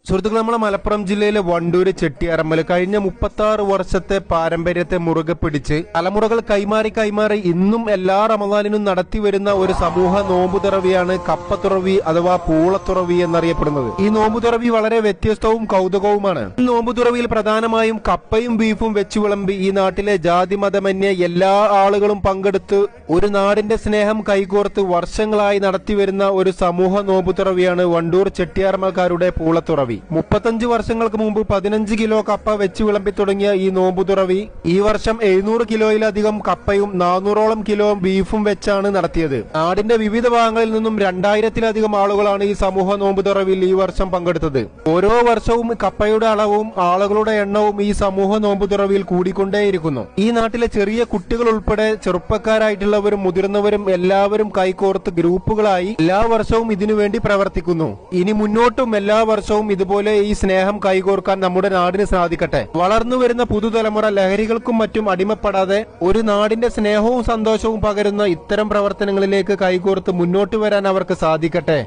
സുഹൃത്തുക്കൾ, നമ്മളെ മലപ്പുറം ജില്ലയിലെ വണ്ടൂര് ചെട്ടിയാറമ്മൽ കഴിഞ്ഞ 36 വർഷത്തെ പാരമ്പര്യത്തെ മുറുകെ പിടിച്ച് തലമുറകൾ കൈമാറി ഇന്നും എല്ലാ റമദാനിനും നടത്തി വരുന്ന ഒരു സമൂഹ നോമ്പുതുറവിയാണ് കപ്പത്തുറവി അഥവാ പൂളത്തുറവി എന്നറിയപ്പെടുന്നത്. ഈ നോമ്പുതുറവി വളരെ വ്യത്യസ്തവും കൗതുകവുമാണ്. ഈ നോമ്പുതുറവിയിൽ പ്രധാനമായും കപ്പയും ബീഫും വെച്ചു വിളമ്പി ഈ നാട്ടിലെ ജാതി മതമന്യേ എല്ലാ ആളുകളും പങ്കെടുത്ത് ഒരു നാടിന്റെ സ്നേഹം കൈകോർത്ത് വർഷങ്ങളായി നടത്തിവരുന്ന ഒരു സമൂഹ നോമ്പുതുറവിയാണ് വണ്ടൂർ ചെട്ടിയാറമ്മൽക്കാരുടെ പൂളത്തുറവി. 35 വർഷങ്ങൾക്ക് മുമ്പ് 15 കിലോ കപ്പ വെച്ച് വിളമ്പി തുടങ്ങിയ ഈ നോമ്പുതുറവി ഈ വർഷം 700 കിലോയിലധികം കപ്പയും 400ഓളം കിലോ ബീഫും വെച്ചാണ് നടത്തിയത്. നാടിന്റെ വിവിധ ഭാഗങ്ങളിൽ നിന്നും 2000-ത്തിലധികം ആളുകളാണ് ഈ സമൂഹ നോമ്പുതുറവിൽ ഈ വർഷം പങ്കെടുത്തത്. ഓരോ വർഷവും കപ്പയുടെ അളവും ആളുകളുടെ എണ്ണവും ഈ സമൂഹ നോമ്പുതുറവിൽ കൂടിക്കൊണ്ടേയിരിക്കുന്നു. ഈ നാട്ടിലെ ചെറിയ കുട്ടികൾ ഉൾപ്പെടെ ചെറുപ്പക്കാരായിട്ടുള്ളവരും മുതിർന്നവരും എല്ലാവരും കൈകോർത്ത് ഗ്രൂപ്പുകളായി എല്ലാ വർഷവും ഇതിനുവേണ്ടി പ്രവർത്തിക്കുന്നു. ഇനി മുന്നോട്ടും എല്ലാ വർഷവും ഇതുപോലെ ഈ സ്നേഹം കൈകോർക്കാൻ നമ്മുടെ നാടിന് സാധിക്കട്ടെ. വളർന്നു വരുന്ന പുതുതലമുറ ലഹരികൾക്കും മറ്റും അടിമപ്പെടാതെ ഒരു നാടിന്റെ സ്നേഹവും സന്തോഷവും പകരുന്ന ഇത്തരം പ്രവർത്തനങ്ങളിലേക്ക് കൈകോർത്ത് മുന്നോട്ട് വരാൻ അവർക്ക് സാധിക്കട്ടെ.